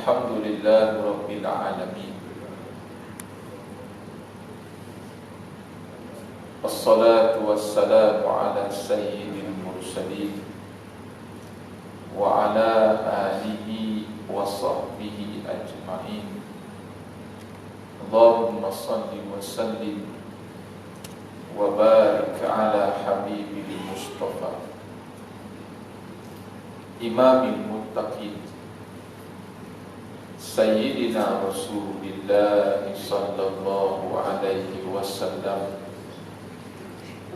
Alhamdulillah Rabbil Alamin. Wassalatu wassalamu ala sayyidil mursalin wa ala alihi wa sahbihi ajma'in. Allahumma salli wa sallim wa barik ala habibil Mustafa Imamil Muttaqin Sayyidina Rasulillah sallallahu alaihi wasallam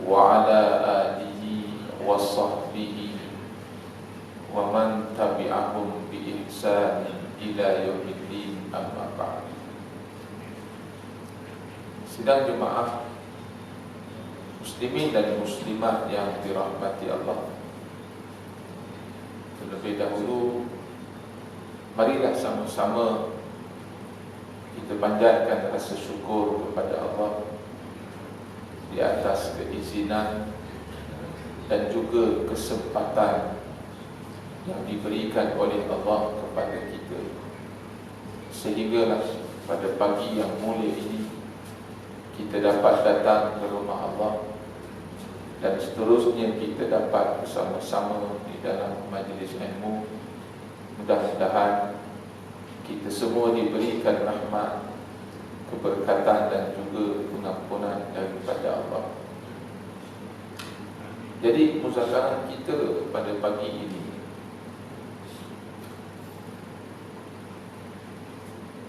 wa ala alihi wa sahbihi wa man tabi'ahum bi ihsanin ila yaumiddin, amma ba'd. Sidang jemaah muslimin dan muslimat yang dirahmati Allah, terlebih dahulu marilah sama-sama kita panjatkan rasa syukur kepada Allah di atas keizinan dan juga kesempatan yang diberikan oleh Allah kepada kita, sehinggalah pada pagi yang mulia ini kita dapat datang ke rumah Allah dan seterusnya kita dapat bersama-sama di dalam majlis ilmu. Mudah-mudahan kita semua diberikan rahmat, keberkatan dan juga pengampunan daripada Allah. Jadi muzakarah kita pada pagi ini,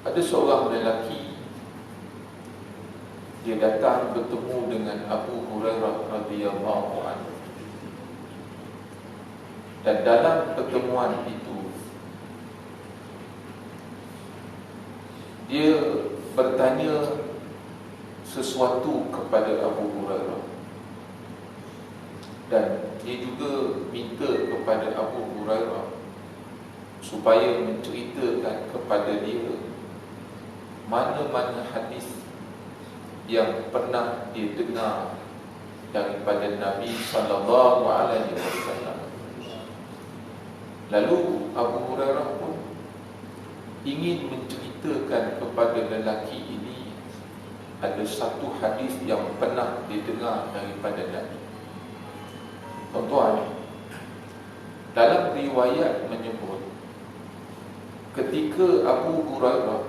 ada seorang lelaki, dia datang bertemu dengan Abu Hurairah radhiyallahu anhu. Dan dalam pertemuan itu dia bertanya sesuatu kepada Abu Hurairah, dan dia juga minta kepada Abu Hurairah supaya menceritakan kepada dia mana-mana hadis yang pernah dia dengar daripada Nabi sallallahu alaihi wasallam. Lalu Abu Hurairah pun ingin menceritakan kepada lelaki ini ada satu hadis yang pernah didengar daripada Nabi. Tuan-tuan, dalam riwayat menyebut ketika Abu Hurairah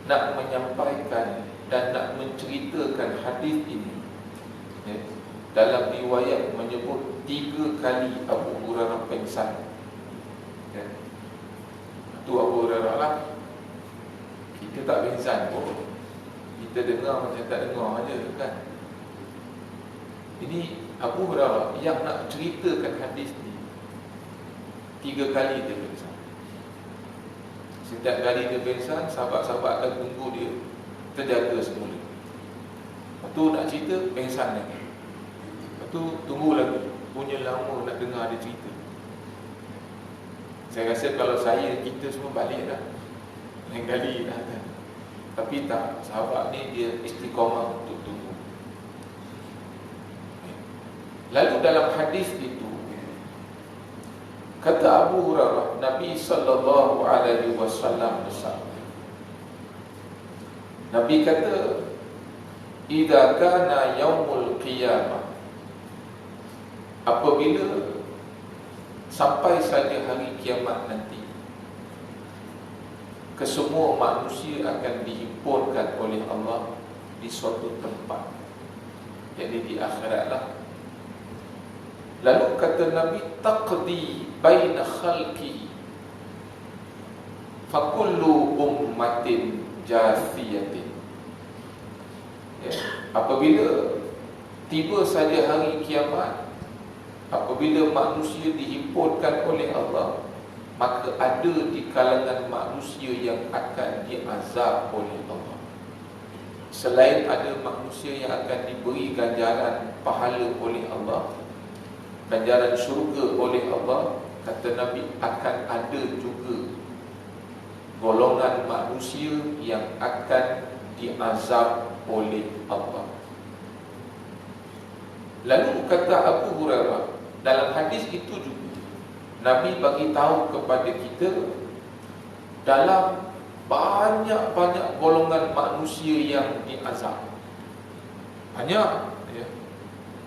nak menyampaikan dan nak menceritakan hadis ini, dalam riwayat menyebut 3 kali Abu Hurairah pengsan. Itu Abu Hurairah lah. Kita tak pengsan pun, kita dengar macam tak dengar aja kan. Ini Abu Hurairah yang nak ceritakan hadis ni 3 kali dia pengsan. Setiap kali dia pengsan, sahabat-sahabat akan tunggu dia terjaga semula. Lepas tu nak cerita, pengsan lagi. Lepas tu tunggu lagi, punya lama nak dengar dia cerita. Saya rasa kalau kita semua balik dah, lain kali dah kan. Tapi tak, sahabat ni dia istiqamah untuk tunggu. Lalu dalam hadis itu kata Abu Hurairah, Nabi sallallahu alaihi wasallam bersabda, Nabi kata, idza kana yaumul qiyamah, apabila sampai saja hari kiamat nanti, kesemua manusia akan dihimpunkan oleh Allah di suatu tempat, jadi di akhirat lah. Lalu kata Nabi, taqdi baina khalqi fakullu ummatin jathiyatin. Apabila tiba saja hari kiamat, apabila manusia dihimpunkan oleh Allah, maka ada di kalangan manusia yang akan diazab oleh Allah. Selain ada manusia yang akan diberi ganjaran pahala oleh Allah, ganjaran syurga oleh Allah, kata Nabi, akan ada juga golongan manusia yang akan diazab oleh Allah. Lalu kata Abu Hurairah, dalam hadis itu juga Nabi bagi tahu kepada kita dalam banyak-banyak golongan manusia yang diazab. Banyak, ya.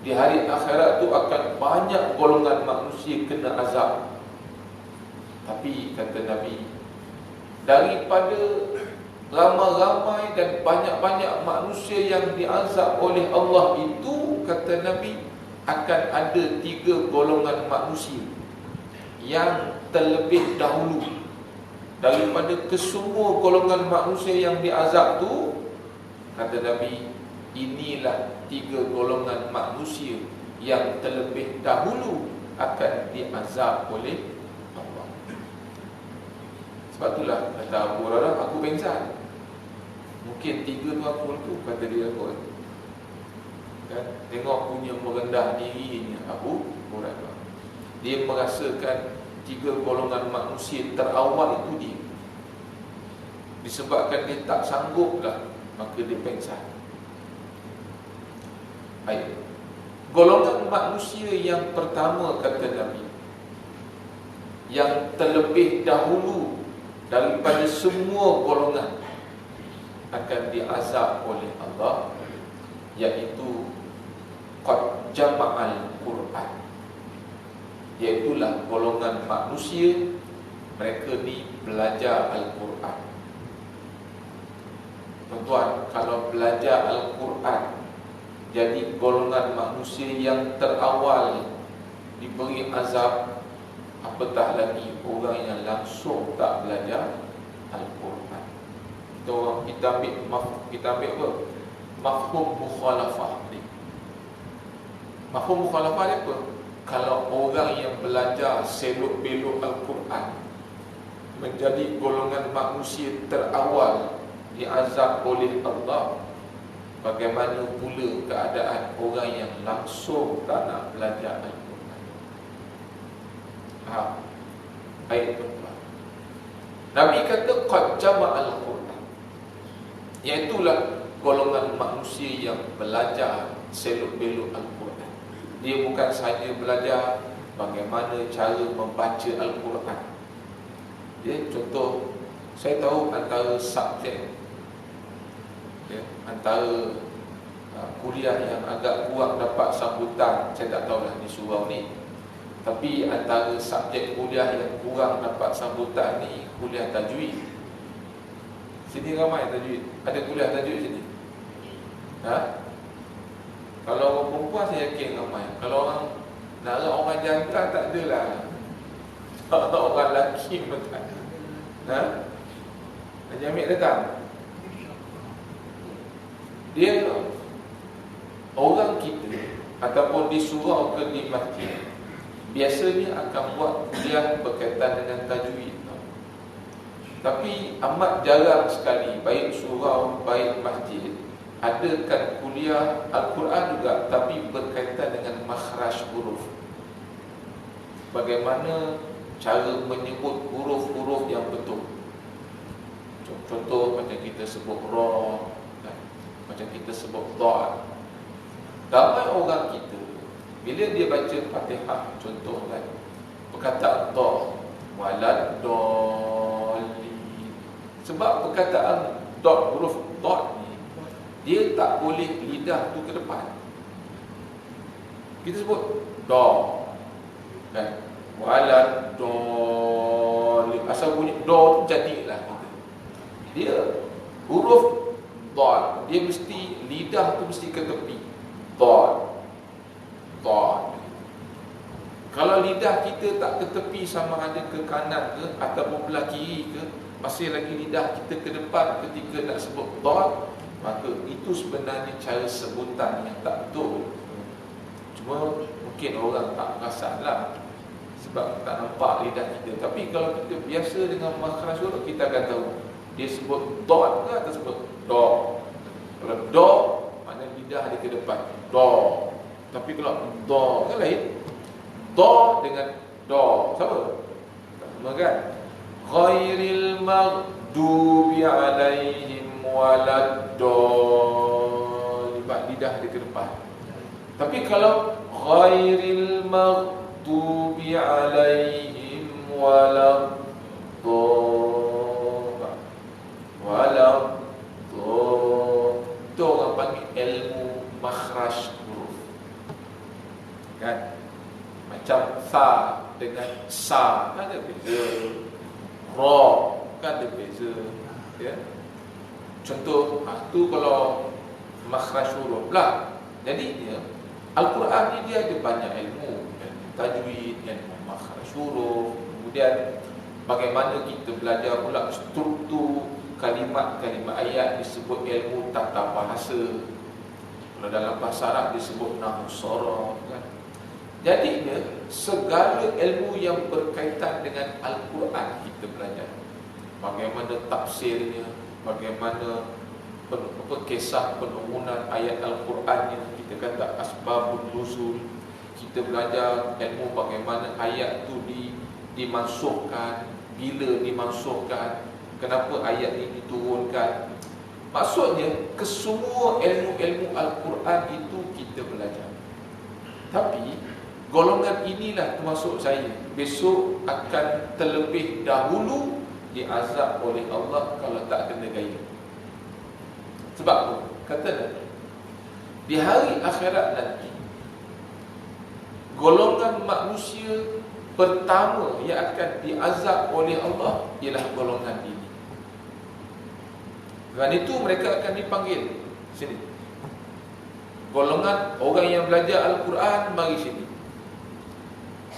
Di hari akhirat tu akan banyak golongan manusia kena azab. Tapi kata Nabi, daripada ramai-ramai dan banyak-banyak manusia yang diazab oleh Allah itu, kata Nabi, akan ada 3 golongan manusia yang terlebih dahulu daripada kesemua golongan manusia yang diazab tu. Kata Nabi, inilah 3 golongan manusia yang terlebih dahulu akan diazab oleh Allah. Sebab itulah kata Abu Hurairah, aku pengsan. Mungkin 3 tu aku tu, kata dia kot. Kan? Tengok punya merendah dirinya Abu Hurairah. Dia merasakan 3 golongan manusia terawal itu dia. Disebabkan dia tak sanggup lah, maka dia pengsan. Baik. Golongan manusia yang pertama, kata Nabi, yang terlebih dahulu daripada semua golongan akan diazab oleh Allah, iaitu qad jama'al Quran. Iaitulah golongan manusia, mereka ni belajar Al-Quran. Tuan-tuan, kalau belajar Al-Quran, jadi golongan manusia yang terawal diberi azab, apatah lagi orang yang langsung tak belajar Al-Quran. Kita ambil apa? Mafhum mukhalafah ni. Mafhum mukhalafah ni apa? Kalau orang yang belajar selok-belok Al-Quran menjadi golongan manusia terawal diazab oleh Allah, bagaimana pula keadaan orang yang langsung tak nak belajar Al-Quran? Faham? Baik, tuan-tuan. Nabi kata qad jama'al Quran, iaitulah golongan manusia yang belajar selok-belok Al-Quran. Dia bukan sahaja belajar bagaimana cara membaca Al-Quran. Dia contoh, saya tahu antara subjek, ya, antara kuliah yang agak kurang dapat sambutan, saya tak tahulah di surau ni, tapi antara subjek kuliah yang kurang dapat sambutan ni kuliah tajwid. Sini ramai tajwid. Ada kuliah tajwid sini? Ha? Kalau orang perempuan saya yakin ramai. Kalau orang nara, orang jantan tak adalah. Orang lelaki pun tak ada. Ha? Haji Amir datang. Dia orang kita ataupun di surau ke di masjid biasanya akan buat kuliah berkaitan dengan tajwid. Tapi amat jarang sekali, baik surau baik masjid, adakan kuliah Al-Quran juga, tapi berkaitan dengan makhraj huruf. Bagaimana cara menyebut huruf-huruf yang betul. Contoh macam kita sebut ra, macam kita sebut dha. Ramai orang kita bila dia baca Fatihah, contoh kan, perkataan dha, walad dhalin. Sebab perkataan dot, huruf dot ni, dia tak boleh lidah tu ke depan. Kita sebut da, kan, walad dhalin, asal bunyi da tu jadilah kita. Dia huruf dot, dia mesti lidah tu mesti ke tepi. Dot. Kalau lidah kita tak ke tepi, sama ada ke kanan ke ataupun belah kiri ke, masih lagi lidah kita ke depan ketika nak sebut dot, maka itu sebenarnya cara sebutan yang tak betul. Cuma mungkin orang tak perasan lah, sebab tak nampak lidah kita. Tapi kalau kita biasa dengan makhraj huruf, kita akan tahu dia sebut dot ke atau sebut do. Kalau do, maknanya lidah dia ke depan, do. Tapi kalau do kan lain. Do dengan do sama? Tak sama kan? Ghairil maghdubi alaihim waladdallin, lidah dia ke depan. Tapi kalau ghairil maghdubi alaihim waladdallin, walau tu orang panggil ilmu makhraj huruf. Kan? Macam sa dengan sa kan ada beza. Ra kan ada beza. Ya. Contoh, tu kalau makhraj huruf lah. Jadi ya, Al-Quran ni dia ada banyak ilmu, ilmu tajwid, ilmu makhraj huruf. Kemudian bagaimana kita belajar pula struktur kalimat-kalimat ayat, disebut ilmu tata bahasa. Kalau dalam bahasa Arab disebut nahwu sharaf kan. Jadi dia segala ilmu yang berkaitan dengan Al-Quran kita belajar. Bagaimana tafsirnya, bagaimana kisah penurunan ayat Al-Quran yang kita kata asbabun nuzul. Kita belajar ilmu bagaimana ayat tu dimansuhkan, bila dimansuhkan, kenapa ayat ini diturunkan. Maksudnya kesemua ilmu-ilmu Al-Quran itu kita belajar. Tapi golongan inilah termasuk saya besok akan terlebih dahulu diazab oleh Allah kalau tak kena gaya. Sebab apa? Kata Nabi, di hari akhirat nanti, golongan manusia pertama yang akan diazab oleh Allah ialah golongan ini. Kerana itu mereka akan dipanggil sini. Golongan orang yang belajar Al-Quran, mari sini.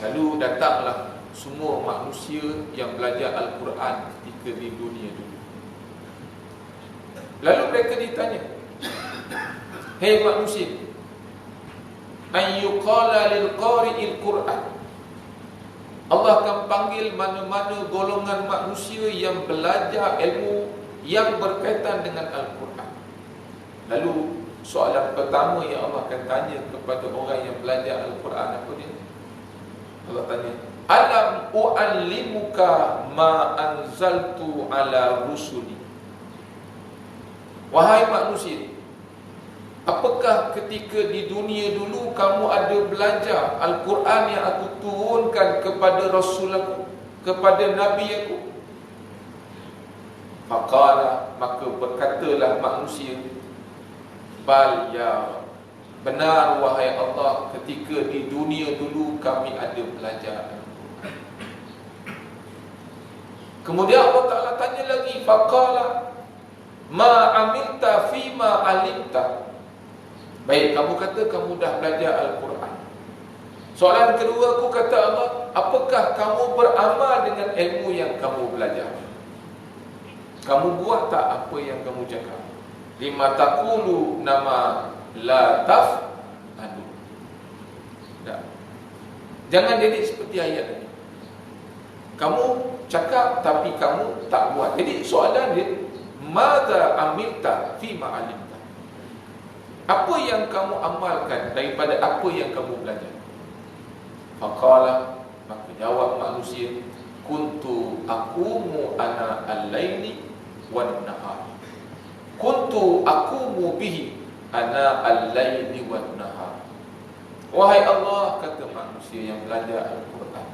Lalu datanglah semua manusia yang belajar Al-Quran ketika di dunia dulu. Lalu mereka ditanya, hei manusia, ayyuqala lil qari'il Quran. Allah akan panggil mana-mana golongan manusia yang belajar ilmu yang berkaitan dengan Al-Quran. Lalu soalan pertama yang Allah akan tanya kepada orang yang belajar Al-Quran apa dia? Allah tanya, alam u'allimuka ma anzaltu ala rusuli. Wahai manusia, apakah ketika di dunia dulu kamu ada belajar Al-Quran yang aku turunkan kepada Rasul aku, kepada Nabi aku? Faqala, maka berkatalah manusia, bal ya, benar wahai Allah, ketika di dunia dulu kami ada belajar. Kemudian Allah Ta'ala tanya lagi, faqala ma amilta fima alimta. Baik, kamu kata kamu dah belajar Al-Quran. Soalan kedua aku kata Allah, apakah kamu beramal dengan ilmu yang kamu belajar? Kamu buat tak apa yang kamu cakap? Lima taqulu nama la taf'alu. Tak. Jangan jadi seperti ayat ini. Kamu cakap tapi kamu tak buat. Jadi soalan dia, madza amilta fima alimta. Apa yang kamu amalkan daripada apa yang kamu belajar? Faqala, maka jawab manusia, kuntu aqumu ana al-laili wan nahar. Kuntu aqumu bihi ana al-laili wan nahar. Wahai Allah, kata manusia yang belajar Al-Quran,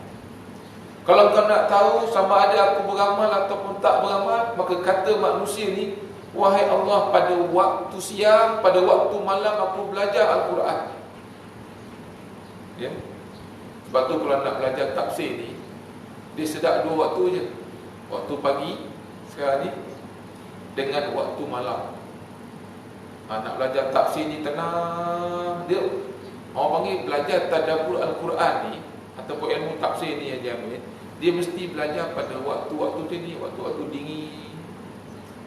kalau kau nak tahu sama ada aku beramal ataupun tak beramal, maka kata manusia ni, wahai Allah, pada waktu siang, pada waktu malam aku belajar Al-Quran. Ya. Sebab tu kalau nak belajar tafsir ni, dia sedap dua waktu je. Waktu pagi sekarang ni dengan waktu malam. Nak belajar tafsir ni tenang. Dia orang panggil belajar tadabbur Al-Quran ni ataupun ilmu tafsir ni yang dia ambil, dia mesti belajar pada waktu-waktu tu ni, waktu-waktu dingin.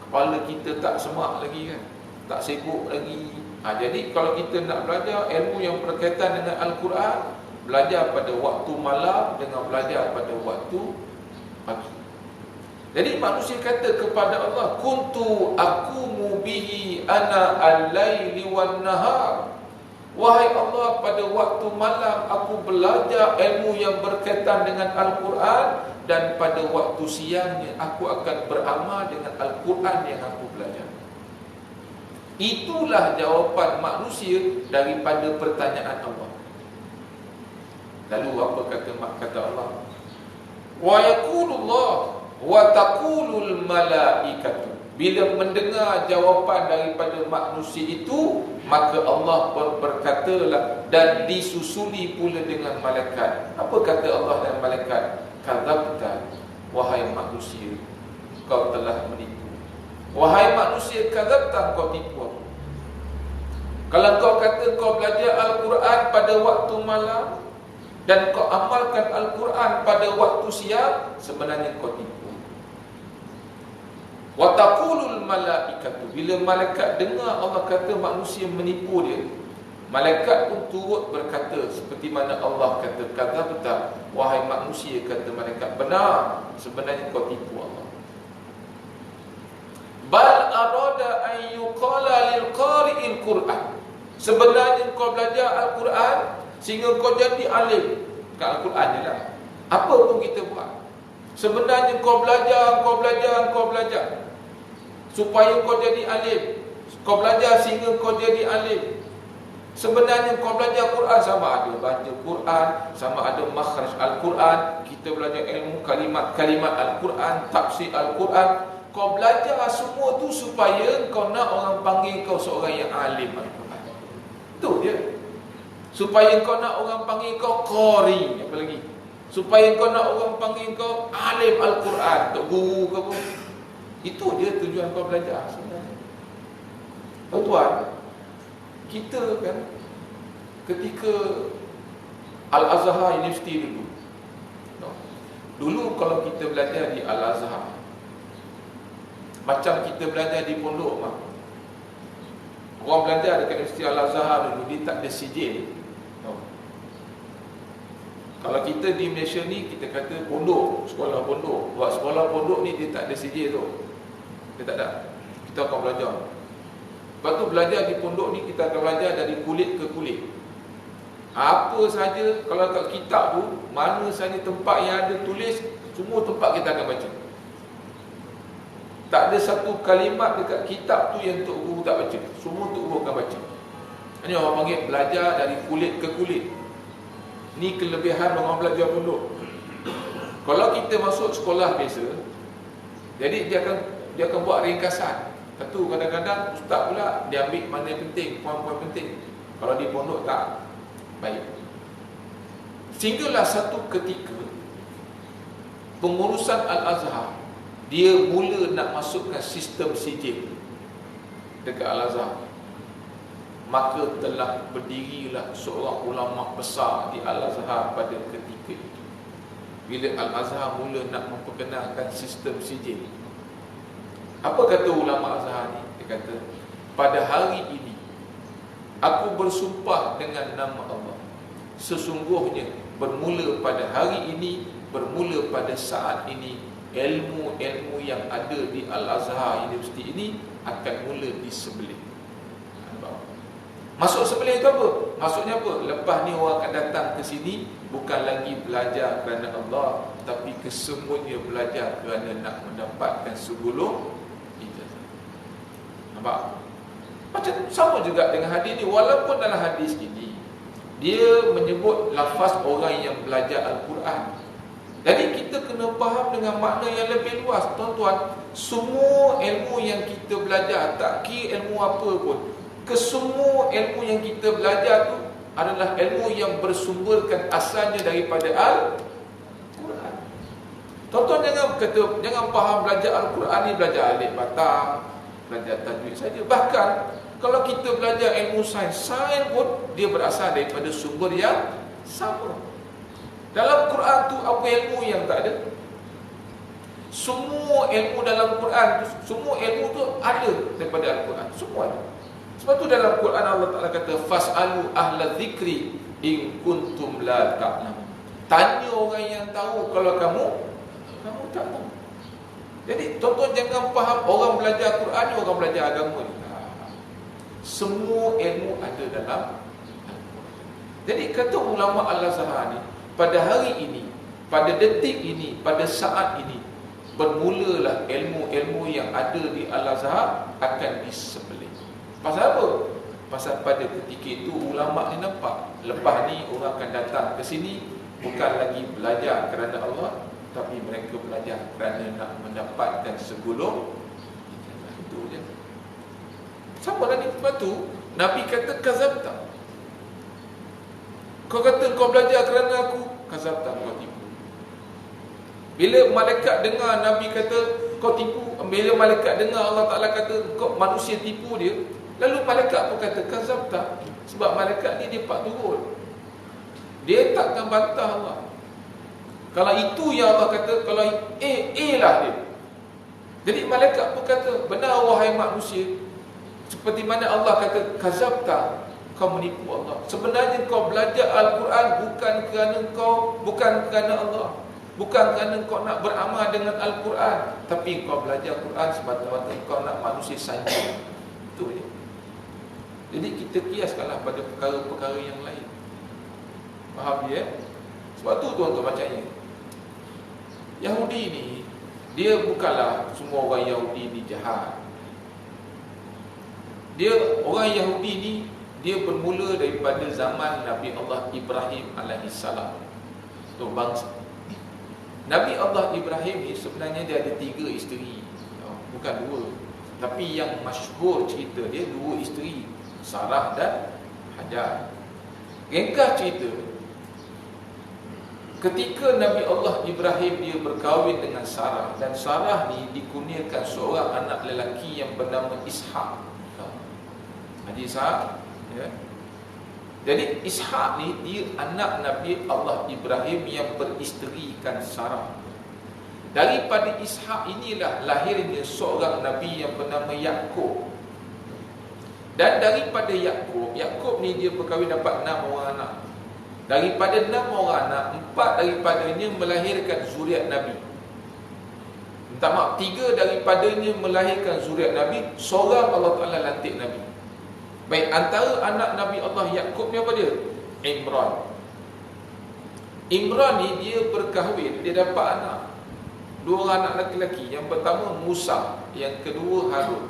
Kepala kita tak semak lagi kan, tak sibuk lagi. Jadi kalau kita nak belajar ilmu yang berkaitan dengan Al-Quran, belajar pada waktu malam dengan belajar pada waktu pagi. Jadi manusia kata kepada Allah, kuntu aqumu bihi ana al-laili wan nahar. Wahai Allah, pada waktu malam aku belajar ilmu yang berkaitan dengan Al-Quran, dan pada waktu siangnya aku akan beramal dengan Al-Quran yang aku belajar. Itulah jawapan manusia daripada pertanyaan Allah. Lalu apa kata Allah? Wa yaqulullah wa taqulul malaikatu. bila mendengar jawapan daripada manusia itu, maka Allah berkatalah, dan disusuli pula dengan malaikat. Apa kata Allah dan malaikat? Kadzabta, wahai manusia, kau telah menipu. Wahai manusia, kadzabta, kau tipu aku. Kalau kau kata kau belajar Al-Quran pada waktu malam dan kau amalkan Al-Quran pada waktu siang, sebenarnya kau tipu. Wa taqulul malaikatu, bila malaikat dengar Allah kata manusia menipu dia, malaikat pun turut berkata seperti mana Allah kata, kadzabta, wahai manusia, kata malaikat, benar, sebenarnya kau tipu Allah. Bal arada an yuqala lil qari'il Qur'an, sebenarnya kau belajar Al-Quran sehingga kau jadi alim. Bukan Al-Quran je lah, apa pun kita buat, sebenarnya kau belajar supaya kau jadi alim. Kau belajar sehingga kau jadi alim. Sebenarnya kau belajar Quran, sama ada baca Quran, sama ada makhraj Al-Quran, kita belajar ilmu kalimat-kalimat Al-Quran, tafsir Al-Quran. Kau belajar semua tu supaya kau nak orang panggil kau seorang yang alim Al-Quran. Itu dia. Supaya kau nak orang panggil kau qari, apa lagi? Supaya kau nak orang panggil kau alim Al-Quran, tok guru ke apa. Itu dia tujuan kau belajar sebenarnya. Tuan-tuan, kita kan ketika Al-Azhar University dulu kalau kita belajar di Al-Azhar, macam kita belajar di pondok mah. Orang belajar dekat Universiti Al-Azhar dulu, dia tak ada sijil. Kalau kita di Malaysia ni, kita kata pondok, sekolah pondok. Buat sekolah pondok ni dia tak ada sijil tu. Dia tak ada. Kita akan belajar. Lepas tu belajar di pondok ni, kita akan belajar dari kulit ke kulit. Apa saja, kalau kat kitab tu, mana saja tempat yang ada tulis, semua tempat kita akan baca. Tak ada satu kalimat dekat kitab tu yang Tok Guru tak baca. Semua Tok Guru akan baca. Ini orang panggil belajar dari kulit ke kulit. Ni kelebihan orang belajar pondok. Kalau kita masuk sekolah biasa, jadi dia akan buat ringkasan. Tentu kadang-kadang ustaz pula dia ambil mana yang penting, poin-poin penting. Kalau di pondok tak baik. Sehinggalah satu ketika pengurusan Al-Azhar, dia mula nak masukkan sistem sijil dekat Al-Azhar. Maka telah berdirilah seorang ulama besar di Al-Azhar pada ketika itu. Bila Al-Azhar mula nak memperkenalkan sistem sijil, apa kata ulama Azhar ni? Dia kata, pada hari ini aku bersumpah dengan nama Allah, sesungguhnya bermula pada hari ini, bermula pada saat ini, ilmu-ilmu yang ada di Al-Azhar University ini akan mula disembelih. Masuk sembelih itu apa? Maksudnya apa? Lepas ni orang akan datang ke sini bukan lagi belajar kerana Allah, tapi kesemuanya belajar kerana nak mendapatkan sebelum ijazah. Nampak? Macam sama juga dengan hadis ni. Walaupun dalam hadis ini dia menyebut lafaz orang yang belajar Al-Quran, jadi kita kena faham dengan makna yang lebih luas. Tuan-tuan, semua ilmu yang kita belajar, tak kira ilmu apa pun, kesemua ilmu yang kita belajar tu adalah ilmu yang bersumberkan asalnya daripada Al-Quran. Tuan-tuan jangan faham belajar Al-Quran ni belajar alif bata, belajar tajwid saja. Bahkan kalau kita belajar ilmu sains pun dia berasal daripada sumber yang sama. Dalam Quran tu apa ilmu yang tak ada? Semua ilmu dalam Quran, semua ilmu tu ada daripada Al-Quran, semua ada. Sebab tu dalam Quran Allah Ta'ala kata, fas'alu ahla zikri in kuntum la ta'lamun. Tanya orang yang tahu kalau kamu tak tahu. Jadi tuan-tuan jangan faham orang belajar Quran ni orang belajar agama ni. Semua ilmu ada dalam Al-Quran. Jadi kata ulama Al-Azhar ni, pada hari ini, pada detik ini, pada saat ini, bermulalah ilmu-ilmu yang ada di Al-Azhar akan disembelih. Pasal apa? Pasal pada ketika itu ulama ni nampak, lepas ni orang akan datang ke sini bukan lagi belajar kerana Allah, tapi mereka belajar kerana nak mendapatkan segulung. Sama lah ni. Sebab tu Nabi kata kazabta. Kau kata kau belajar kerana aku, kazabta, kau tipu. Bila malaikat dengar Nabi kata kau tipu, bila malaikat dengar Allah Ta'ala kata kau manusia tipu dia, lalu malaikat pun kata kazabta. Sebab malaikat ni dia pak turun, dia takkan bantah Allah. Kalau itu yang Allah kata, kalau A lah dia. Jadi malaikat pun kata, benar wahai manusia, seperti mana Allah kata kazabta, kau menipu Allah. Sebenarnya kau belajar Al-Quran bukan kerana Allah, bukan kerana kau nak beramal dengan Al-Quran, tapi kau belajar Quran semata-mata kau nak manusia sanjung. Itu dia. Jadi kita kiaskanlah pada perkara-perkara yang lain. Faham dia? Sebab tu tuan-tuan bacanya, Yahudi ni, dia bukanlah semua orang Yahudi ni jahat. Dia, orang Yahudi ni, dia bermula daripada zaman Nabi Allah Ibrahim alaihissalam. Tu bangsa Nabi Allah Ibrahim ni sebenarnya dia ada 3 isteri, bukan 2. Tapi yang masyhur cerita dia 2 isteri, Sarah dan Hajar. Ringkas cerita, ketika Nabi Allah Ibrahim dia berkahwin dengan Sarah, dan Sarah ni dikurniakan seorang anak lelaki yang bernama Ishak. Haji Ishak, ya. Jadi Ishak ni dia anak Nabi Allah Ibrahim yang beristerikan Sarah. Daripada Ishak inilah lahirnya seorang Nabi yang bernama Yaqub. Dan daripada Yaqub ni dia berkahwin dapat 6 orang anak. Daripada 6 orang anak, 4 daripadanya melahirkan zuriat Nabi. Minta maaf, 3 daripadanya melahirkan zuriat Nabi, seorang Allah Ta'ala lantik Nabi. Baik, antara anak Nabi Allah Yaqub ni apa dia? Imran. Imran ni dia berkahwin, dia dapat anak, 2 orang anak lelaki. Yang pertama Musa, yang kedua Harun.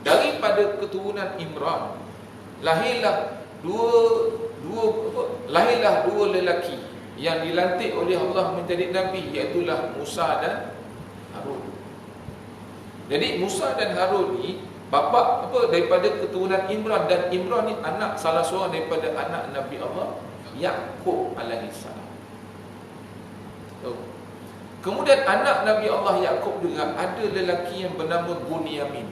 Daripada keturunan Imran lahirlah dua lelaki yang dilantik oleh Allah menjadi nabi, iaitu Musa dan Harun. Jadi Musa dan Harun ni bapa daripada keturunan Imran, dan Imran ni anak salah seorang daripada anak Nabi Allah Yaqub alaihissalam. Kemudian anak Nabi Allah Yaqub juga ada lelaki yang bernama Bunyamin.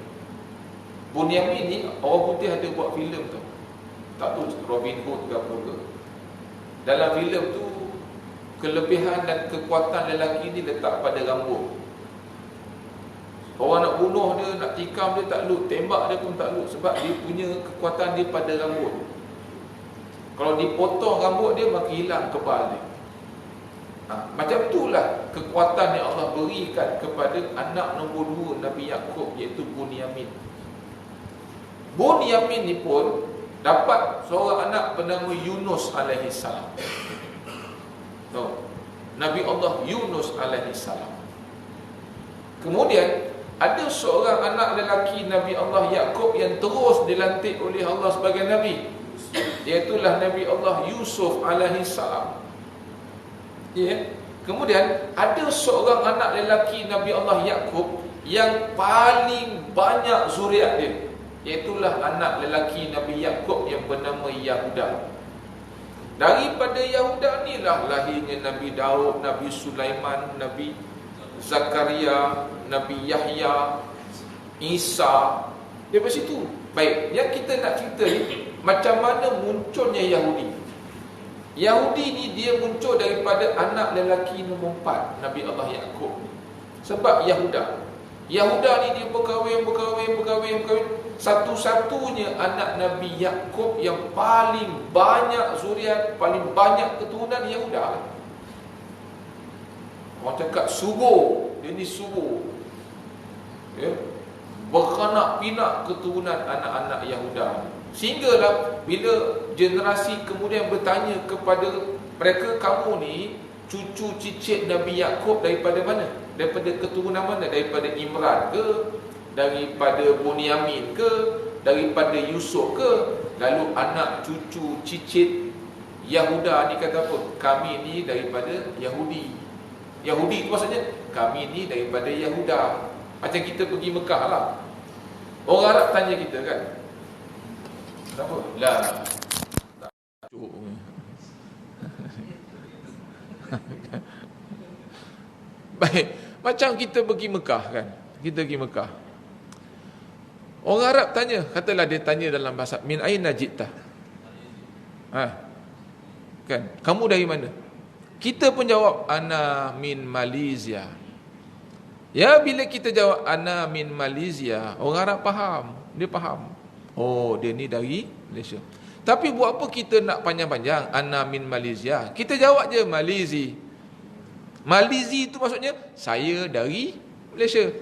Bunyamin ni orang putih ada buat filem tu, tak tahu Robin Hood ke apa ke. Dalam filem tu kelebihan dan kekuatan lelaki ni letak pada rambut. Orang nak bunuh dia, nak tikam dia tak lut, tembak dia pun tak lut, sebab dia punya kekuatan dia pada rambut. Kalau dipotong rambut dia, maka hilang kebal dia. Macam itulah kekuatan yang Allah berikan kepada anak nombor 2 Nabi Yaqub, iaitu Bunyamin. Bunyamin ni pun dapat seorang anak bernama Yunus alaihissalam. Nabi Allah Yunus alaihissalam. Kemudian ada seorang anak lelaki Nabi Allah Yaqub yang terus dilantik oleh Allah sebagai Nabi, iaitulah Nabi Allah Yusuf alaihissalam. Ya. Kemudian ada seorang anak lelaki Nabi Allah Yaqub yang paling banyak zuriat dia, iaitulah anak lelaki Nabi Yaqub yang bernama Yahuda. Daripada Yahuda ni lah lahirnya Nabi Daud, Nabi Sulaiman, Nabi Zakaria, Nabi Yahya, Isa. Daripada situ. Baik, yang kita nak cerita ni, macam mana munculnya Yahudi. Yahudi ni dia muncul daripada anak lelaki nombor 4 Nabi Allah Yaqub. Sebab Yahuda ni dia berkahwin. Satu-satunya anak Nabi Yaqub yang paling banyak zuriat, paling banyak keturunan Yahuda. Orang cakap subur, dia ni subur, ya, beranak pinak keturunan anak-anak Yahuda. Sehinggalah bila generasi kemudian bertanya kepada mereka, kamu ni cucu cicit Nabi Yaqub daripada mana? Daripada keturunan mana? Daripada Imran ke? Daripada Bunyamin ke? Daripada Yusuf ke? Lalu anak cucu cicit Yahuda ni kata apa? Kami ni daripada Yahudi. Yahudi itu maksudnya kami ni daripada Yahuda. Macam kita pergi Mekah lah. Orang Arab tanya kita kan, kenapa? Lah, tak cukup. Baik, macam kita pergi Mekah kan. Kita pergi Mekah. Orang Arab tanya, katalah dia tanya dalam bahasa, min aina ji'ta? Kan, kamu dari mana? Kita pun jawab, ana min Malaysia. Ya, bila kita jawab ana min Malaysia, orang Arab faham. Dia faham. Oh, dia ni dari Malaysia. Tapi buat apa kita nak panjang-panjang ana min Malaysia? Kita jawab je Malaysia. Malaysia itu maksudnya saya dari Malaysia.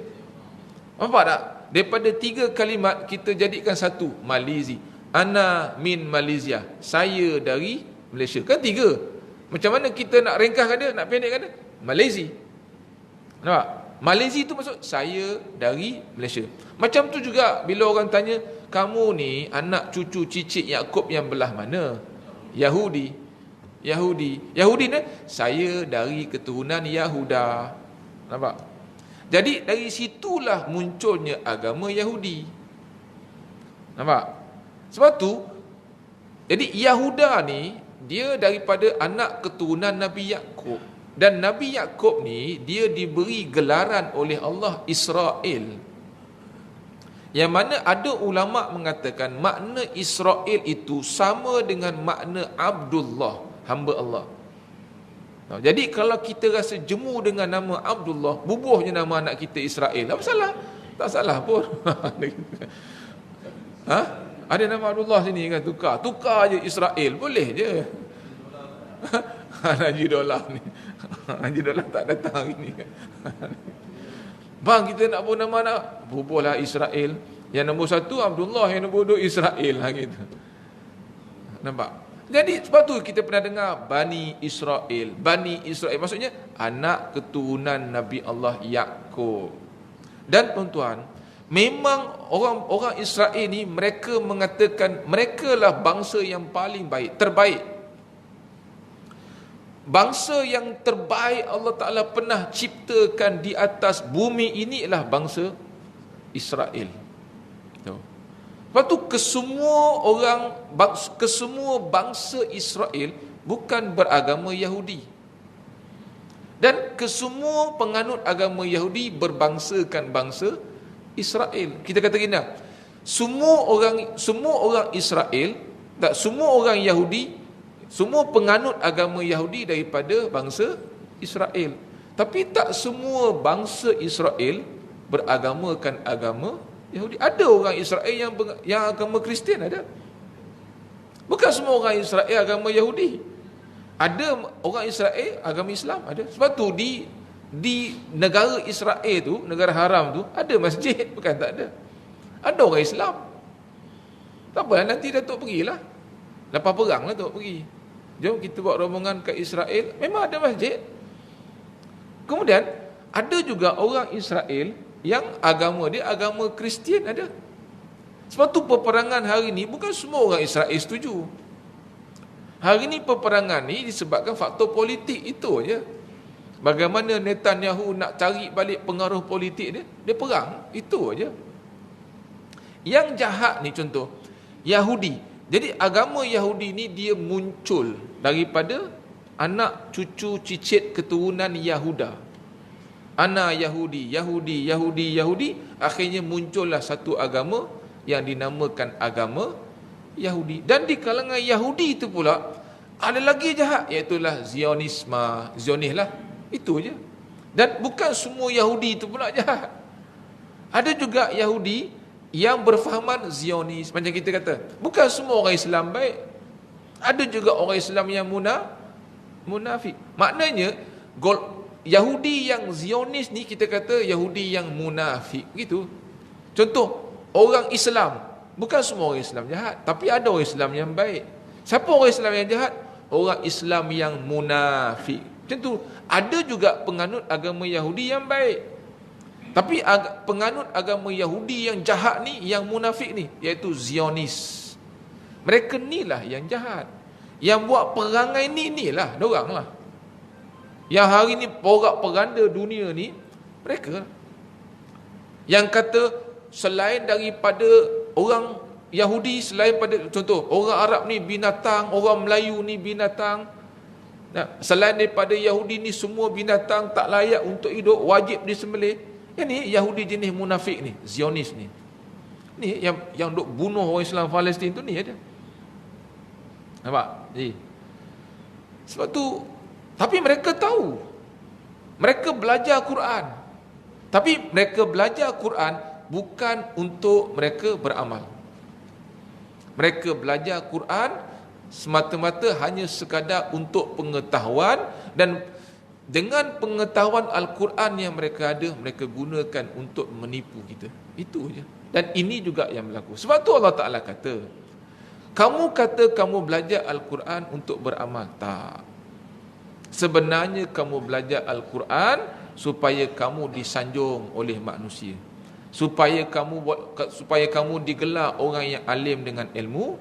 Nampak tak? Daripada 3 kalimat kita jadikan satu, Malaysia. Ana min Malaysia. Saya dari Malaysia. Kan 3. Macam mana kita nak ringkaskan dia, nak pendekkan dia? Malaysia. Nampak? Malaysia itu maksud saya dari Malaysia. Macam tu juga bila orang tanya, kamu ni anak cucu cicit Yakub yang belah mana? Yahudi ni, saya dari keturunan Yahuda. Nampak? Jadi dari situlah munculnya agama Yahudi. Nampak? Sebab tu, jadi Yahuda ni, dia daripada anak keturunan Nabi Yakub. Dan Nabi Yakub ni, dia diberi gelaran oleh Allah Israel. Yang mana ada ulama mengatakan makna Israel itu sama dengan makna Abdullah, hamba Allah. Jadi kalau kita rasa jemu dengan nama Abdullah, bubuhnya nama anak kita Israel, apa salah? Tak salah pun. Ada nama Abdullah sini kan, tukar je Israel, boleh je. Haji Dolah ni, Haji Dolah tak datang hari ni. Bang, kita nak pun nama anak, bubuhlah Israel. Yang nombor 1 Abdullah, yang nombor 2 Israel lah gitu. Nampak? Jadi sebab tu kita pernah dengar Bani Israel. Bani Israel maksudnya anak keturunan Nabi Allah Yakub. Dan tuan-tuan, memang orang Israel ni mereka mengatakan mereka lah bangsa yang paling baik, terbaik. Bangsa yang terbaik Allah Ta'ala pernah ciptakan di atas bumi ini ialah bangsa Israel. Lepas tu kesemua bangsa Israel bukan beragama Yahudi. Dan kesemua penganut agama Yahudi berbangsakan bangsa Israel. Kita kata gini, semua orang Israel, tak, semua orang Yahudi, semua penganut agama Yahudi daripada bangsa Israel. Tapi tak semua bangsa Israel beragamakan agama Yahudi. Ada orang Israel yang agama Kristian ada. Bukan semua orang Israel agama Yahudi. Ada orang Israel agama Islam ada. Sebab tu di negara Israel tu, negara haram tu, ada masjid, bukan tak ada. Ada orang Islam. Tak apalah, nanti Datuk pergilah. Lepas perang lah Datuk pergi. Jom kita buat rombongan ke Israel. Memang ada masjid. Kemudian ada juga orang Israel yang agama dia agama Kristian ada. Sebab tu peperangan hari ni bukan semua orang Israel setuju. Hari ni peperangan ni disebabkan faktor politik itu aja. Bagaimana Netanyahu nak cari balik pengaruh politik dia, dia perang, itu aja. Yang jahat ni contoh Yahudi. Jadi agama Yahudi ni dia muncul daripada anak cucu cicit keturunan Yahuda. Anak Yahudi, akhirnya muncullah satu agama yang dinamakan agama Yahudi. Dan di kalangan Yahudi itu pula ada lagi jahat, iaitulah Zionis lah. Itu je. Dan bukan semua Yahudi itu pula jahat. Ada juga Yahudi yang berfahaman Zionis. Macam kita kata, bukan semua orang Islam baik. Ada juga orang Islam yang munafik. Maknanya Yahudi yang Zionis ni kita kata Yahudi yang munafik gitu. Contoh, orang Islam, bukan semua orang Islam jahat, tapi ada orang Islam yang baik. Siapa orang Islam yang jahat? Orang Islam yang munafik. Macam tu. Ada juga penganut agama Yahudi yang baik, tapi penganut agama Yahudi yang jahat ni, yang munafik ni, iaitu Zionis. Mereka ni lah yang jahat. Yang buat perangai ni lah, dorang lah. Yang hari ni porak-peranda dunia ni, mereka. Yang kata selain daripada orang Yahudi, selain pada contoh orang Arab ni binatang, orang Melayu ni binatang. Nah, selain daripada Yahudi ni semua binatang tak layak untuk hidup, wajib disembelih. Yang ni Yahudi jenis munafik ni, Zionis ni. Ni yang duk bunuh orang Islam Palestin tu ni ada. Nampak? Sebab tu, tapi mereka tahu. Mereka belajar Quran. Tapi mereka belajar Quran bukan untuk mereka beramal. Mereka belajar Quran semata-mata hanya sekadar untuk pengetahuan, dan dengan pengetahuan Al-Quran yang mereka ada, mereka gunakan untuk menipu kita. Itu je. Dan ini juga yang berlaku. Sebab tu Allah Ta'ala kata, kamu kata kamu belajar Al-Quran untuk beramal. Tak. Sebenarnya kamu belajar Al-Quran supaya kamu disanjung oleh manusia. Supaya kamu digelar orang yang alim dengan ilmu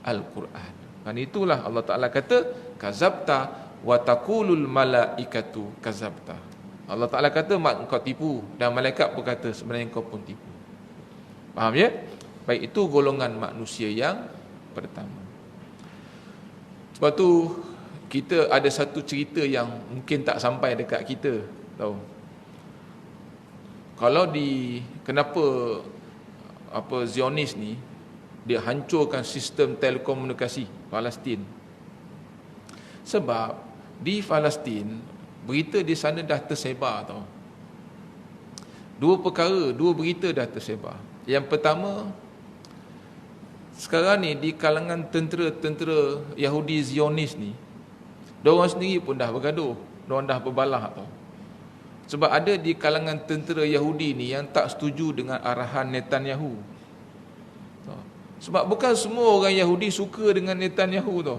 Al-Quran. Dan itulah Allah Ta'ala kata, kazabta wa taqulul malaikatu kazabta. Allah Ta'ala kata, engkau tipu, dan malaikat berkata sebenarnya engkau pun tipu. Faham ya? Baik, itu golongan manusia yang pertama. Sebab tu kita ada satu cerita yang mungkin tak sampai dekat kita, tahu. Kalau kenapa Zionis ni dia hancurkan sistem telekomunikasi Palestin? Sebab di Palestin berita di sana dah tersebar, tahu. Dua berita dah tersebar. Yang pertama, sekarang ni di kalangan tentera Yahudi Zionis ni, diorang sendiri pun dah bergaduh, diorang dah berbalah, tahu. Sebab ada di kalangan tentera Yahudi ni yang tak setuju dengan arahan Netanyahu. Sebab bukan semua orang Yahudi suka dengan Netanyahu, tahu.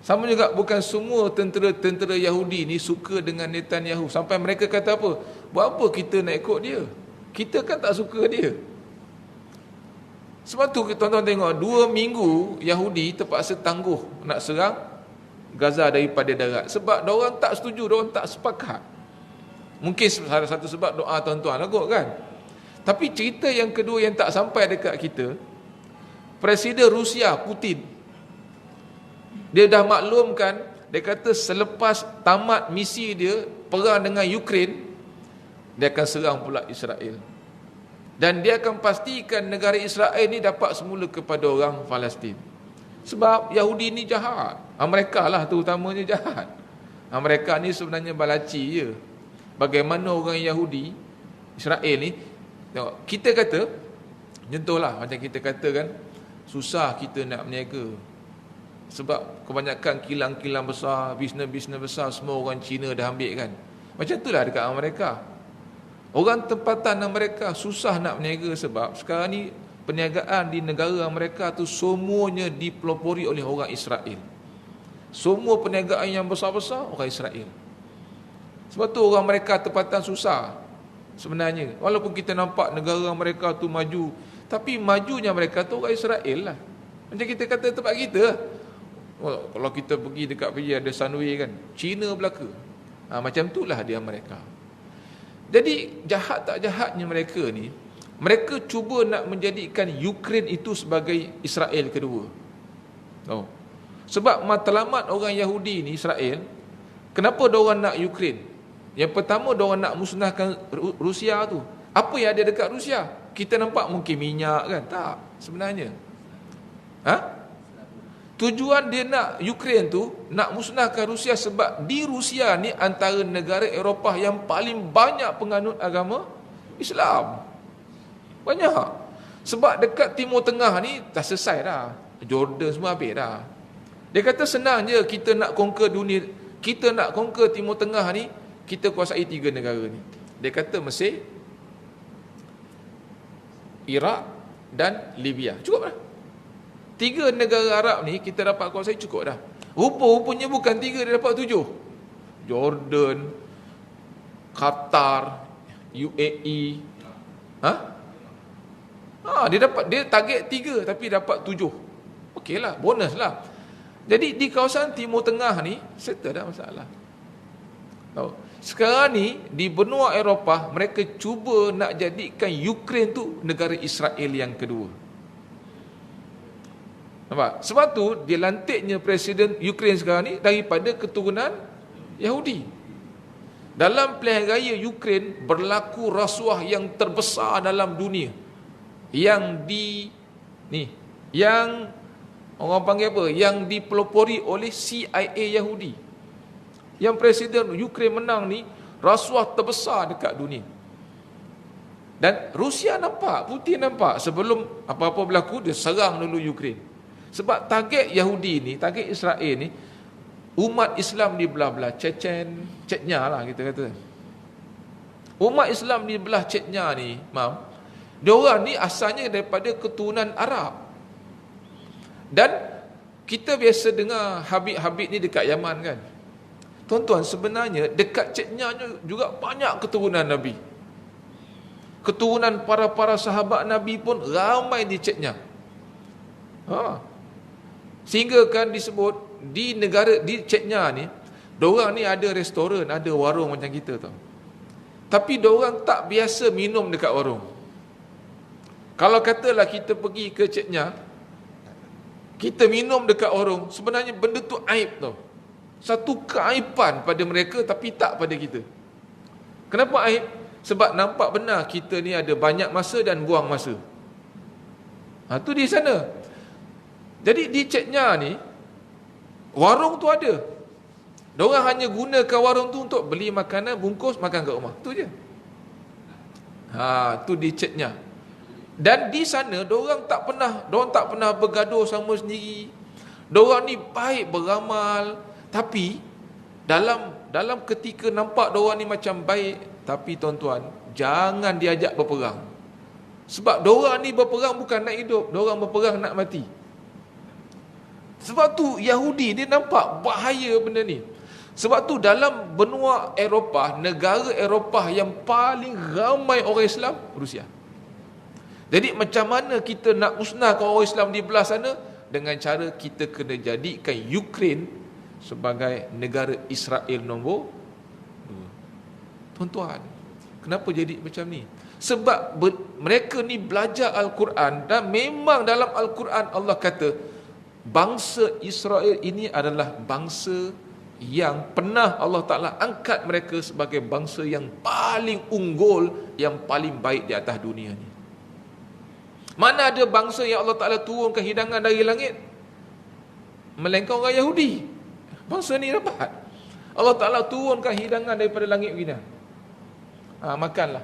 Sama juga bukan semua tentera Yahudi ni suka dengan Netanyahu. Sampai mereka kata apa? Buat apa kita nak ikut dia? Kita kan tak suka dia. Sebab tu tuan-tuan tengok, 2 minggu Yahudi terpaksa tangguh nak serang Gaza daripada darat. Sebab diorang tak setuju, diorang tak sepakat. Mungkin salah satu sebab doa tuan-tuan lah kot kan. Tapi cerita yang kedua yang tak sampai dekat kita, Presiden Rusia Putin, dia dah maklumkan, dia kata selepas tamat misi dia perang dengan Ukraine, dia akan serang pula Israel. Dan dia akan pastikan negara Israel ni dapat semula kepada orang Palestin. Sebab Yahudi ni jahat. Mereka lah terutamanya jahat. Mereka ni sebenarnya balaci je. Bagaimana orang Yahudi Israel ni, tengok, kita kata, contohlah macam kita kata kan, susah kita nak berniaga. Sebab kebanyakan kilang-kilang besar, bisnes-bisnes besar, semua orang Cina dah ambil kan. Macam itulah dekat Amerika. Orang tempatan Amerika susah nak berniaga sebab sekarang ni perniagaan di negara Amerika tu semuanya dipelopori oleh orang Israel. Semua perniagaan yang besar-besar orang Israel. Sebab tu orang mereka tempatan susah sebenarnya. Walaupun kita nampak negara mereka tu maju, tapi majunya mereka tu orang Israel lah. Macam kita kata tempat kita, kalau kita pergi dekat ada Sunway kan, Cina belaka. Macam itulah dia mereka. Jadi jahat tak jahatnya mereka ni, mereka cuba nak menjadikan Ukraine itu sebagai Israel kedua. Sebab matlamat orang Yahudi ni Israel, kenapa diorang nak Ukraine? Yang pertama, diorang nak musnahkan Rusia tu. Apa yang ada dekat Rusia? Kita nampak mungkin minyak kan? Tak, sebenarnya. Tujuan dia nak Ukraine tu, nak musnahkan Rusia sebab di Rusia ni antara negara Eropah yang paling banyak penganut agama Islam. Banyak. Sebab dekat Timur Tengah ni dah selesai dah. Jordan semua habis dah. Dia kata senang je kita nak conquer dunia, kita nak conquer Timur Tengah ni, kita kuasai 3 negara ni. Dia kata Mesir, Iraq dan Libya. Cukup dah. 3 negara Arab ni kita dapat kuasai, cukup dah. Rupa-rupanya bukan 3, dia dapat 7. Jordan, Qatar, UAE. Dia target 3 tapi dapat 7. Okeylah, bonus lah. Jadi di kawasan Timur Tengah ni settle dah masalah. Tahu? Sekarang ni di benua Eropah mereka cuba nak jadikan Ukraine tu negara Israel yang kedua. Nampak? Sebab tu dilantiknya presiden Ukraine sekarang ni daripada keturunan Yahudi. Dalam pilihan raya Ukraine berlaku rasuah yang terbesar dalam dunia. Yang orang panggil apa? Yang dipelopori oleh CIA Yahudi. Yang presiden Ukraine menang ni rasuah terbesar dekat dunia. Dan Rusia nampak, Putin nampak sebelum apa-apa berlaku dia serang dulu Ukraine. Sebab target Yahudi ni, target Israel ni umat Islam di belah-belah Chechnya lah kita kata. Umat Islam di belah Chechnya ni, diorang ni asalnya daripada keturunan Arab. Dan kita biasa dengar Habib-Habib ni dekat Yaman kan. Tuan-tuan, sebenarnya dekat Chechnya juga banyak keturunan Nabi. Keturunan para sahabat Nabi pun ramai di Chechnya. Sehingga kan disebut di negara di Chechnya ni, diorang ni ada restoran, ada warung macam kita tau. Tapi diorang tak biasa minum dekat warung. Kalau katalah kita pergi ke Chechnya, kita minum dekat warung, sebenarnya benda tu aib tau. Satu keaiban pada mereka tapi tak pada kita. Kenapa aib? Sebab nampak benar kita ni ada banyak masa dan buang masa. Tu di sana. Jadi di Chechnya ni warung tu ada. Diorang hanya gunakan warung tu untuk beli makanan, bungkus, makan kat rumah. Tu je. Tu di Chechnya. Dan di sana diorang tak pernah bergaduh sama sendiri. Diorang ni baik beramal, tapi dalam ketika nampak diorang ni macam baik, tapi tuan-tuan, jangan diajak berperang. Sebab diorang ni berperang bukan nak hidup, diorang berperang nak mati. Sebab tu Yahudi dia nampak bahaya benda ni. Sebab tu dalam benua Eropah, negara Eropah yang paling ramai orang Islam, Rusia. Jadi macam mana kita nak musnahkan orang Islam di belah sana? Dengan cara kita kena jadikan Ukraine sebagai negara Israel nombor 2. Tuan-tuan, kenapa jadi macam ni? Sebab mereka ni belajar Al-Quran, dan memang dalam Al-Quran Allah kata bangsa Israel ini adalah bangsa yang pernah Allah Ta'ala angkat mereka sebagai bangsa yang paling unggul, yang paling baik di atas dunia ni. Mana ada bangsa yang Allah Ta'ala turunkan hidangan dari langit melainkan orang Yahudi. Bangsa ni dapat Allah Ta'ala turunkan hidangan daripada langit begini. Makanlah.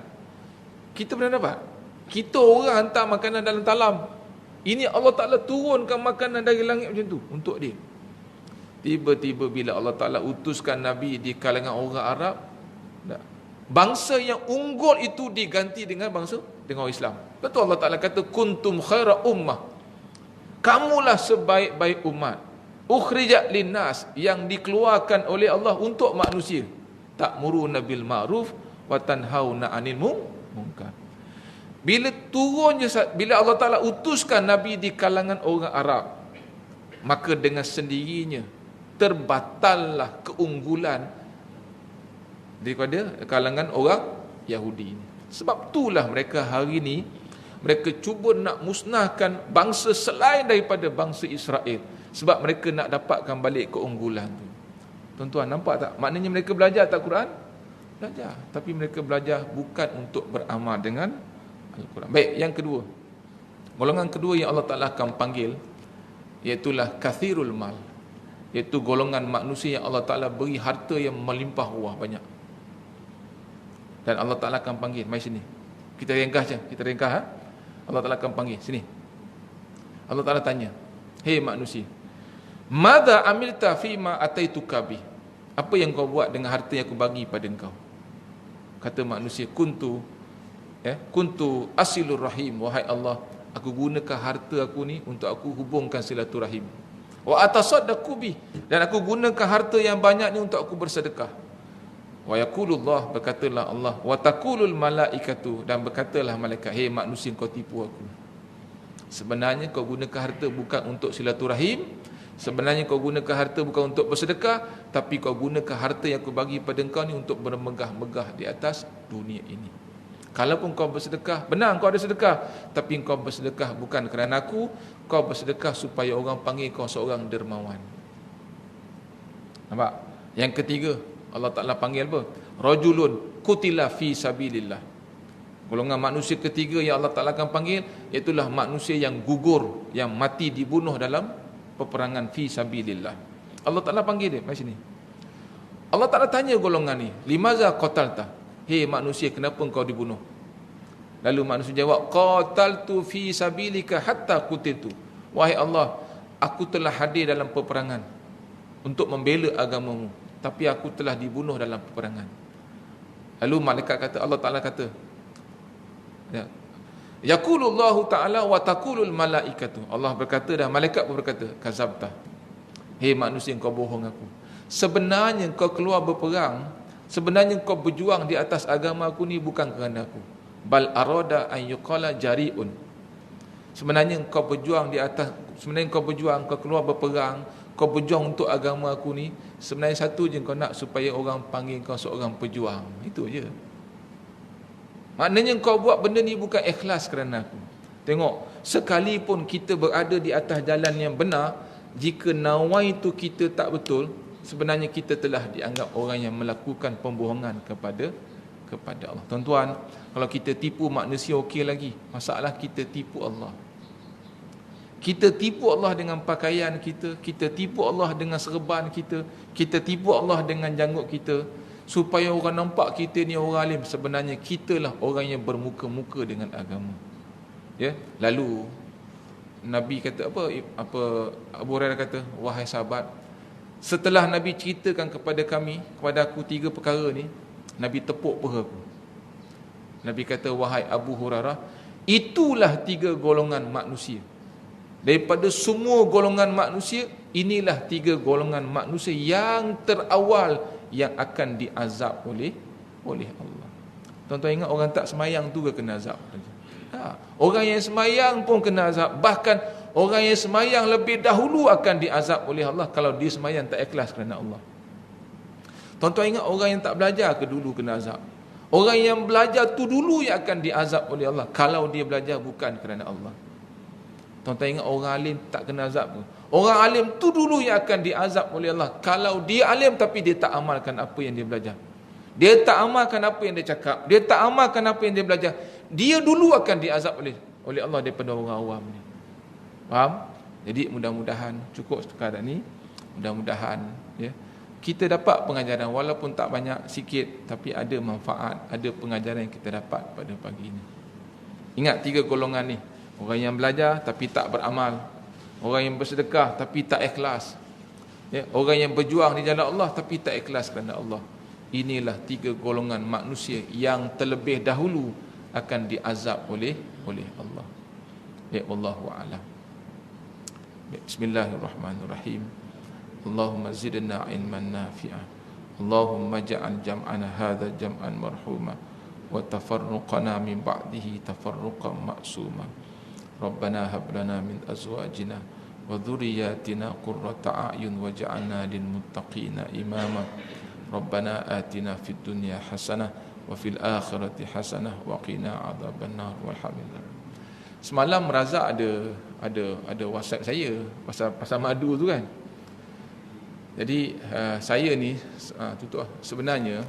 Kita pernah dapat? Kita orang hantar makanan dalam talam. Ini Allah Ta'ala turunkan makanan dari langit macam tu untuk dia. Tiba-tiba bila Allah Ta'ala utuskan Nabi di kalangan orang Arab, bangsa yang unggul itu diganti dengan orang Islam. Betul Allah Ta'ala kata kuntum khaira ummah. Kamulah sebaik-baik umat. Ukhrijat linnas, yang dikeluarkan oleh Allah untuk manusia. Ta'muruna bil ma'ruf wa tanhauna 'anil munkar. Bila Allah Ta'ala utuskan Nabi di kalangan orang Arab, maka dengan sendirinya terbatallah keunggulan daripada kalangan orang Yahudi. Sebab itulah mereka hari ini, mereka cuba nak musnahkan bangsa selain daripada bangsa Israel. Sebab mereka nak dapatkan balik keunggulan tu. Tuan-tuan nampak tak? Maknanya mereka belajar tak Quran? Belajar. Tapi mereka belajar bukan untuk beramal dengan Al-Quran. Baik, yang kedua. Golongan kedua yang Allah Ta'ala akan panggil, iaitulah kathirul mal. Iaitu golongan manusia yang Allah Ta'ala beri harta yang melimpah ruah banyak. Dan Allah Ta'ala akan panggil, mari sini. Kita ringkas je, Allah Ta'ala akan panggil, sini. Allah Ta'ala tanya, hei manusia, madza amilta fima ataituka bi? Apa yang kau buat dengan harta yang aku bagi pada engkau? Kata manusia, kuntu asilur rahim. Wahai Allah, aku gunakan harta aku ni untuk aku hubungkan silaturahim. Wa atasaddaqu bi, dan aku gunakan harta yang banyak ni untuk aku bersedekah. Wa yaqulullah, berkatalah Allah, wa taqulul malaikatu, dan berkatalah malaikat, hei manusia, kau tipu aku. Sebenarnya kau gunakan harta bukan untuk silaturahim, Sebenarnya kau gunakan harta bukan untuk bersedekah, tapi kau gunakan harta yang aku bagi pada engkau ni untuk bermegah-megah di atas dunia ini. Kalaupun kau bersedekah, benar kau ada sedekah, tapi kau bersedekah bukan kerana aku, kau bersedekah supaya orang panggil kau seorang dermawan. Nampak? Yang ketiga, Allah Ta'ala panggil apa? Rajulun qutila fi sabilillah. Golongan manusia ketiga yang Allah Ta'ala akan panggil, iaitulah manusia yang gugur, yang mati dibunuh dalam peperangan fi sabilillah. Allah Ta'ala panggil dia, mari sini. Allah Ta'ala tanya golongan ni, limaza qatalta? Hei manusia, kenapa kau dibunuh? Lalu manusia jawab, qataltu fi sabilika hatta qutiltu. Wahai Allah, aku telah hadir dalam peperangan untuk membela agamamu, tapi aku telah dibunuh dalam peperangan. Lalu malaikat kata, Allah Ta'ala kata, ya, yaqulullahu ta'ala wa taqulul malaikatu. Allah berkata dan malaikat pun berkata, kazabta. Hei manusia, kau bohong aku. Sebenarnya kau keluar berperang, sebenarnya kau berjuang di atas agama aku ni bukan kerana aku. Bal arada an yuqala jari'un. Sebenarnya kau berjuang di atas, sebenarnya kau berjuang, kau keluar berperang, kau berjuang untuk agama aku ni, sebenarnya satu je kau nak, supaya orang panggil kau seorang pejuang. Itu je. Maknanya kau buat benda ni bukan ikhlas kerana aku. Tengok, sekalipun kita berada di atas jalan yang benar, jika nawai itu kita tak betul, sebenarnya kita telah dianggap orang yang melakukan pembohongan kepada Allah. Tuan-tuan, kalau kita tipu manusia okey lagi, masalah kita tipu Allah. Kita tipu Allah dengan pakaian kita, kita tipu Allah dengan serban kita, kita tipu Allah dengan janggut kita, supaya orang nampak kita ni orang alim. Sebenarnya kitalah orang yang bermuka-muka dengan agama. Ya, lalu Nabi kata apa Abu Hurairah kata, wahai sahabat, setelah Nabi ceritakan kepada aku 3 perkara ni, Nabi tepuk peha aku. Nabi kata, wahai Abu Hurairah, itulah 3 golongan manusia. Daripada semua golongan manusia, inilah 3 golongan manusia yang terawal yang akan diazab oleh Allah. Tuan-tuan ingat orang tak semayang tu ke kena azab? Orang yang semayang pun kena azab. Bahkan orang yang semayang lebih dahulu akan diazab oleh Allah kalau dia semayang tak ikhlas kerana Allah. Tuan-tuan ingat orang yang tak belajar ke dulu kena azab? Orang yang belajar tu dulu yang akan diazab oleh Allah kalau dia belajar bukan kerana Allah. Tuan-tuan ingat orang alim tak kena azab ke? Orang alim tu dulu yang akan diazab oleh Allah kalau dia alim tapi dia tak amalkan apa yang dia belajar. Dia tak amalkan apa yang dia cakap, dia tak amalkan apa yang dia belajar. Dia dulu akan diazab oleh Allah daripada orang awam ni. Faham? Jadi mudah-mudahan cukup sekadar ni. Mudah-mudahan ya, kita dapat pengajaran walaupun tak banyak, sikit, tapi ada manfaat, ada pengajaran yang kita dapat pada pagi ini. Ingat 3 golongan ni. Orang yang belajar tapi tak beramal, orang yang bersedekah tapi tak ikhlas, ya, orang yang berjuang di jalan Allah tapi tak ikhlas kerana Allah. Inilah 3 golongan manusia yang terlebih dahulu akan diazab oleh Allah. Ya, wallahu a'lam. Bismillahirrahmanirrahim. Allahumma zidna ilman nafi'a. Allahumma ja'al jam'ana hadha jam'an marhuma wa tafarruqana min ba'dihi tafarruqan ma'suma. Rabbana hab lana min azwajina wa dhurriyyatina qurrata a'yun waj'alna lil muttaqina imama. Rabbana atina fid dunya hasanah wa fil akhirati hasanah wa qina adzabannar. Walhamdulillah. Semalam Razak ada WhatsApp saya pasal madu tu kan. Jadi saya ni sebenarnya